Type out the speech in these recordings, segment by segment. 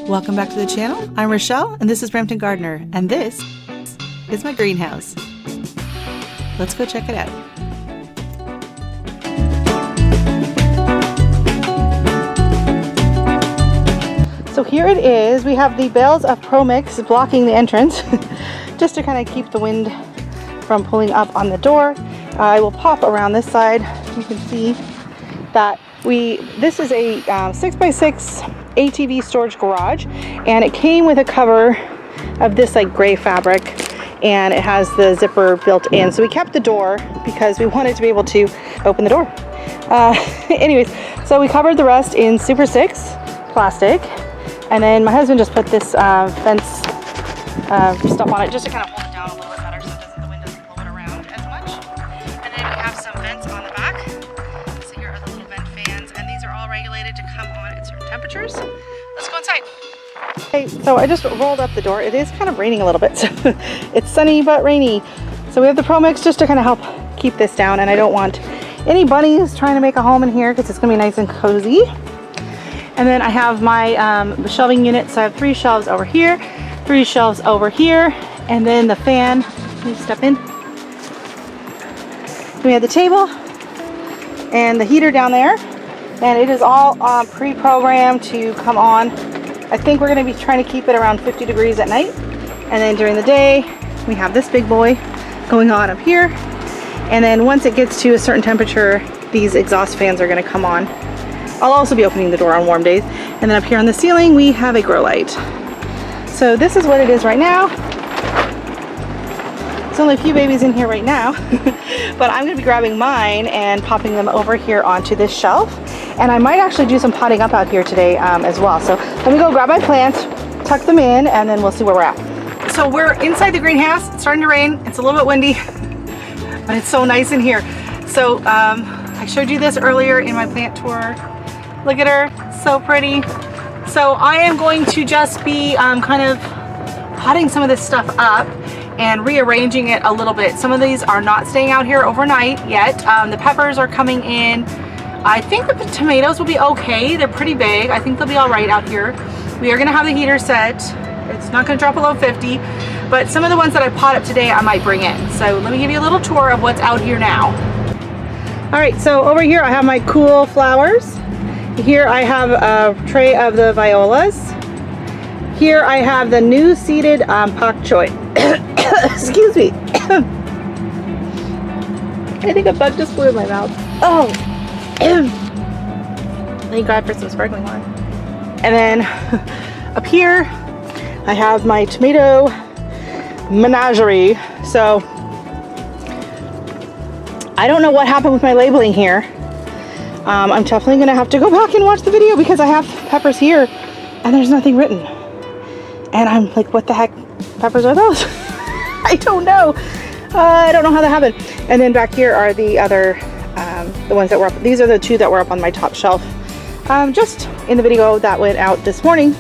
Welcome back to the channel. I'm Rochelle and this is Brampton Gardener, and this is my greenhouse. Let's go check it out. So here it is. We have the bales of Pro Mix blocking the entrance just to kind of keep the wind from pulling up on the door. I will pop around this side. You can see that this is a 6x6 ATV storage garage, and it came with a cover of this like gray fabric, and it has the zipper built in. So we kept the door because we wanted to be able to open the door. Anyways, so we covered the rest in Super 6 plastic, and then my husband just put this fence stuff on it just to kind of hold it down a little bit better so the wind doesn't blow it around as much. And then we have some vents on the back. So here are the little vent fans, and these are all regulated to come on at certain temperatures. Let's go inside. Okay, so I just rolled up the door. It is kind of raining a little bit, so it's sunny but rainy. So we have the Pro Mix just to kind of help keep this down, and I don't want any bunnies trying to make a home in here because it's gonna be nice and cozy. And then I have my shelving unit, so I have 3 shelves over here, 3 shelves over here, and then the fan. Can you step in? We have the table and the heater down there, and it is all pre-programmed to come on. I think we're going to be trying to keep it around 50 degrees at night, and then during the day we have this big boy going on up here, and then once it gets to a certain temperature, these exhaust fans are going to come on. I'll also be opening the door on warm days. And then up here on the ceiling we have a grow light. So this is what it is right now. There's only a few babies in here right now, but I'm going to be grabbing mine and popping them over here onto this shelf. And I might actually do some potting up out here today as well. So let me go grab my plants, tuck them in, and then we'll see where we're at. So we're inside the greenhouse. It's starting to rain. It's a little bit windy, but it's so nice in here. So I showed you this earlier in my plant tour. Look at her, so pretty. So I am going to just be kind of potting some of this stuff up and rearranging it a little bit. Some of these are not staying out here overnight yet. The peppers are coming in. I think the tomatoes will be okay. They're pretty big. I think they'll be all right out here. We are gonna have the heater set. It's not gonna drop below 50, but some of the ones that I pot up today I might bring in. So let me give you a little tour of what's out here now. All right, so over here I have my cool flowers. Here I have a tray of the violas. Here I have the new seeded pak choi. Excuse me. I think a bug just flew in my mouth. Oh. Thank God for some sparkling water. And then up here I have my tomato menagerie. So I don't know what happened with my labeling here. I'm definitely going to have to go back and watch the video because I have peppers here and there's nothing written. And I'm like, what the heck peppers are those? I don't know. I don't know how that happened. And then back here are the other, the ones that were up. These are the 2 that were up on my top shelf just in the video that went out this morning.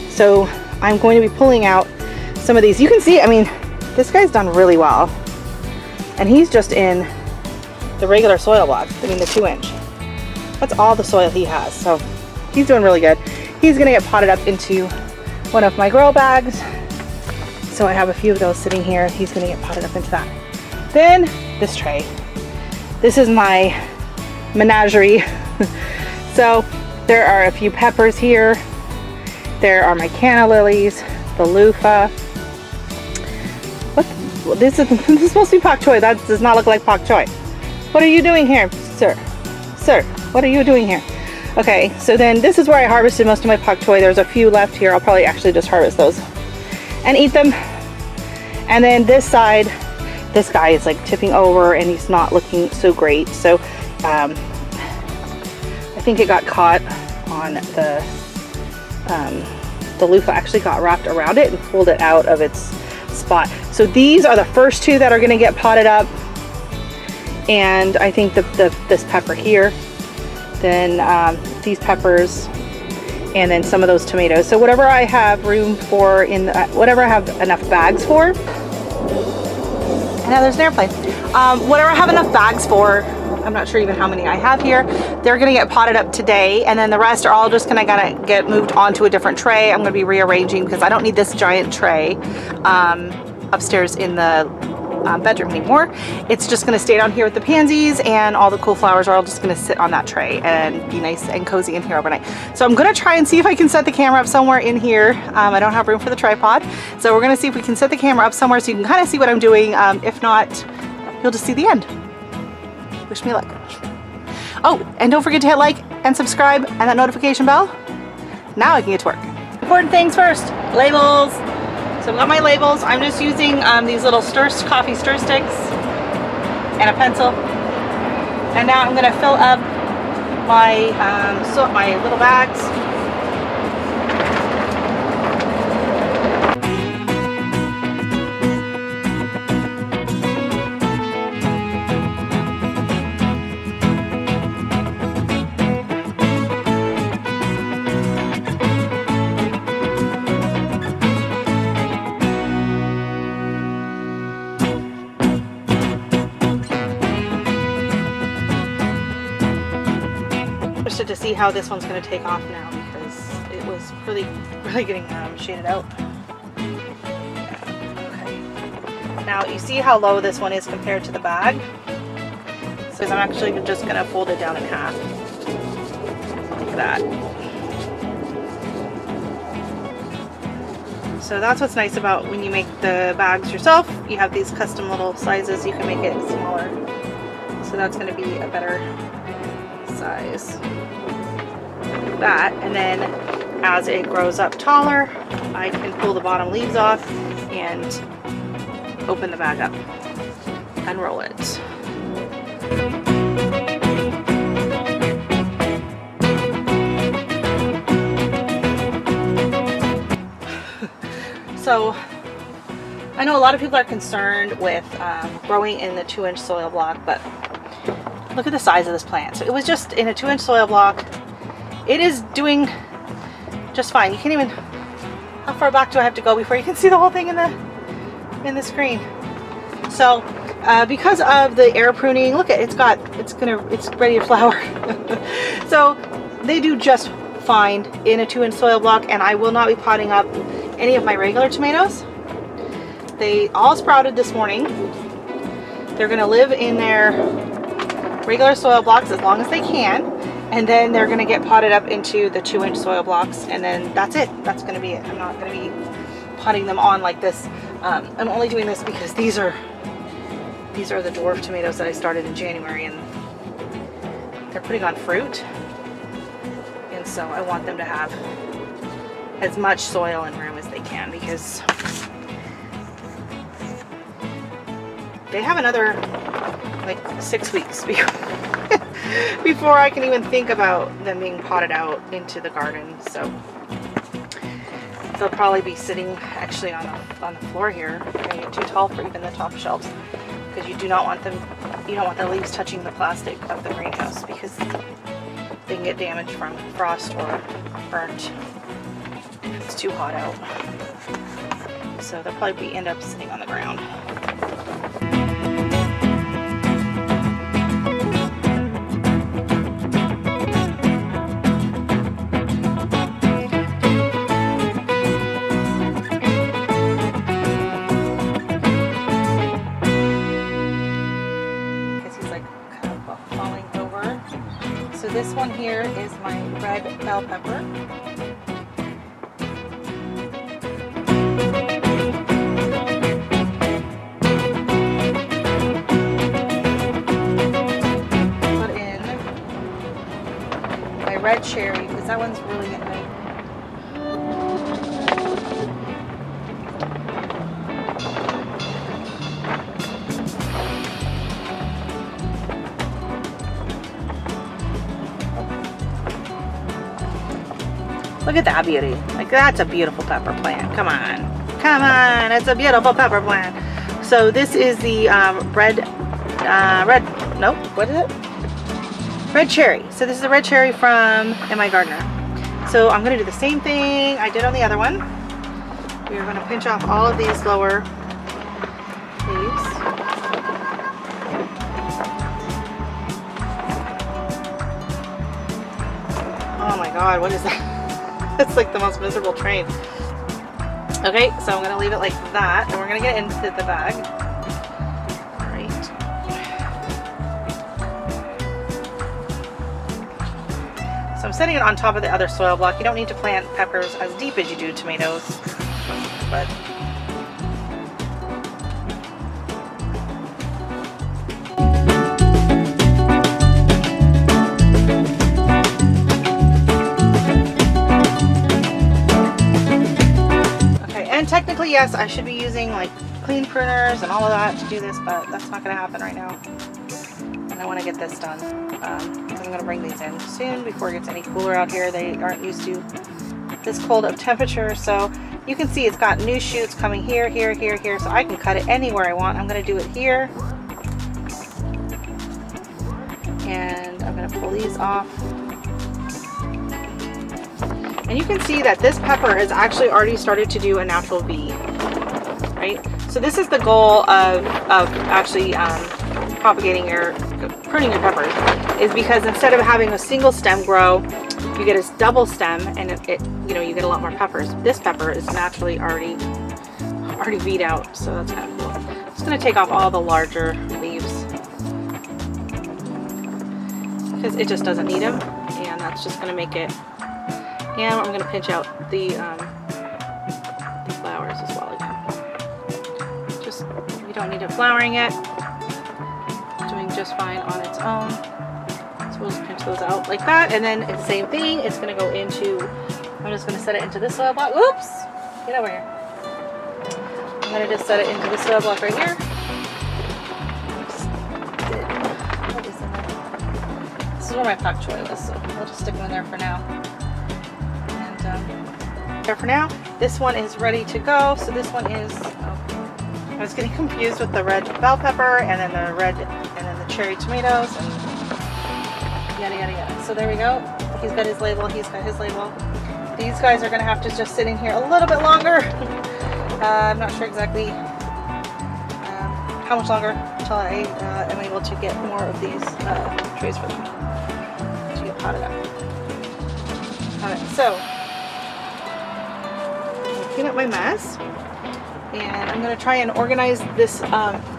So I'm going to be pulling out some of these. You can see, I mean, this guy's done really well. And he's just in the regular soil block. I mean, the 2-inch. That's all the soil he has, so he's doing really good. He's gonna get potted up into one of my grow bags. So I have a few of those sitting here. He's gonna get potted up into that. Then this tray. This is my menagerie. So there are a few peppers here. There are my canna lilies, the loofah. What? This is supposed to be pak choi. That does not look like pak choi. What are you doing here, sir? Sir, what are you doing here? Okay, so then this is where I harvested most of my pak choi. There's a few left here. I'll probably actually just harvest those and eat them. And then this side, this guy is like tipping over and he's not looking so great. So I think it got caught on the loofah actually got wrapped around it and pulled it out of its spot. So these are the first 2 that are gonna get potted up. And I think this pepper here, then these peppers, and then some of those tomatoes. So whatever I have room for in whatever I have enough bags for. And now there's an airplane. Whatever I have enough bags for I'm not sure even how many I have here. They're gonna get potted up today, and then the rest are all just gonna get moved onto a different tray. I'm gonna be rearranging because I don't need this giant tray upstairs in the bedroom anymore. It's just gonna stay down here with the pansies, and all the cool flowers are all just gonna sit on that tray and be nice and cozy in here overnight. So I'm gonna try and see if I can set the camera up somewhere in here. I don't have room for the tripod, so we're gonna see if we can set the camera up somewhere so you can kind of see what I'm doing. If not, you'll just see the end. Wish me luck. Oh, and don't forget to hit like and subscribe and that notification bell. Now I can get to work. Important things first, labels. So I've got my labels. I'm just using these little coffee stir sticks and a pencil. And now I'm gonna fill up my, my little bags. To see how this one's going to take off now, because it was really getting shaded out. Okay. Now you see how low this one is compared to the bag. So I'm actually just going to fold it down in half. Look at that. So that's what's nice about when you make the bags yourself. You have these custom little sizes. You can make it smaller. So that's going to be a better size. That, and then as it grows up taller, I can pull the bottom leaves off and open the bag up, unroll it. So I know a lot of people are concerned with growing in the 2-inch soil block, but look at the size of this plant. So it was just in a 2-inch soil block. It is doing just fine. You can't even, how far back do I have to go before you can see the whole thing in the screen? So because of the air pruning, look at it's ready to flower. So they do just fine in a 2-inch soil block, and I will not be potting up any of my regular tomatoes. They all sprouted this morning. They're gonna live in their regular soil blocks as long as they can, and then they're going to get potted up into the 2-inch soil blocks, and then that's it. That's going to be it. I'm not going to be potting them on like this. I'm only doing this because these are the dwarf tomatoes that I started in January, and they're putting on fruit, and so I want them to have as much soil and room as they can, because they have another like 6 weeks before I can even think about them being potted out into the garden. So they'll probably be sitting actually on the floor here. They're gonna get too tall for even the top shelves, because you don't want the leaves touching the plastic of the greenhouse, because they can get damaged from frost or burnt if it's too hot out. So they'll probably end up sitting on the ground. This one here is my red bell pepper. Put in my red cherry, because that one's really getting me. Look at that beauty. Like, that's a beautiful pepper plant. Come on. Come on. It's a beautiful pepper plant. So this is the what is it? Red cherry. So this is the red cherry from In My Gardener. So I'm going to do the same thing I did on the other one. We're going to pinch off all of these lower leaves. god, what is that? It's like the most miserable train. Okay, so I'm going to leave it like that, and we're going to get into the bag. Alright. So I'm setting it on top of the other soil block. You don't need to plant peppers as deep as you do tomatoes, but technically, yes, I should be using like clean pruners and all of that to do this, but that's not going to happen right now. And I want to get this done. I'm going to bring these in soon before it gets any cooler out here. They aren't used to this cold of temperature, so you can see it's got new shoots coming here, here, here, here, so I can cut it anywhere I want. I'm going to do it here. And I'm going to pull these off. And you can see that this pepper has actually already started to do a natural V, right? So this is the goal of actually pruning your peppers, is because instead of having a single stem grow, you get a double stem, and you know, you get a lot more peppers. This pepper is naturally already V'd out, so that's kind of cool. I'm just going to take off all the larger leaves because it just doesn't need them, and that's just going to make it. And I'm going to pinch out the flowers as well again. Just, you don't need it flowering yet. It's doing just fine on its own. So we'll just pinch those out like that. And then the same thing, it's going to go into, I'm just going to set it into this soil block. Oops! Get over here. I'm going to just set it into the soil block right here. What is in there? This is where my pak choy is, so we'll just stick them in there for now. There for now. This one is ready to go. So this one is, I was getting confused with the red bell pepper and then the red and then the cherry tomatoes and yada yada yada. So there we go. He's got his label, he's got his label. These guys are going to have to just sit in here a little bit longer. I'm not sure exactly how much longer until I am able to get more of these trays for them to get potted up. Alright, so clean up my mess, and I'm going to try and organize this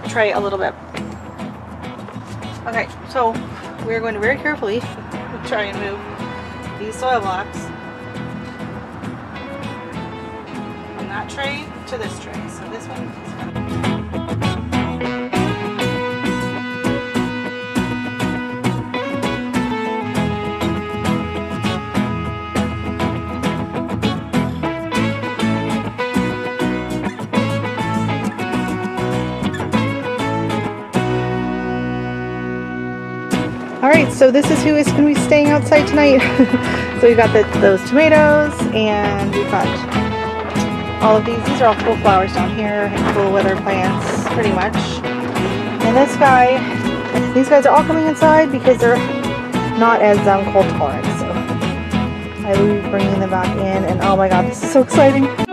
tray a little bit. Okay, so we're going to very carefully try and move these soil blocks from that tray to this tray. So this one is going to Alright, so this is who is going to be staying outside tonight. So we've got those tomatoes, and we've got all of these. These are all full flowers down here, and cool weather plants, pretty much. And this guy, these guys are all coming inside because they're not as cold tolerant. So I will be bringing them back in, and oh my god, this is so exciting.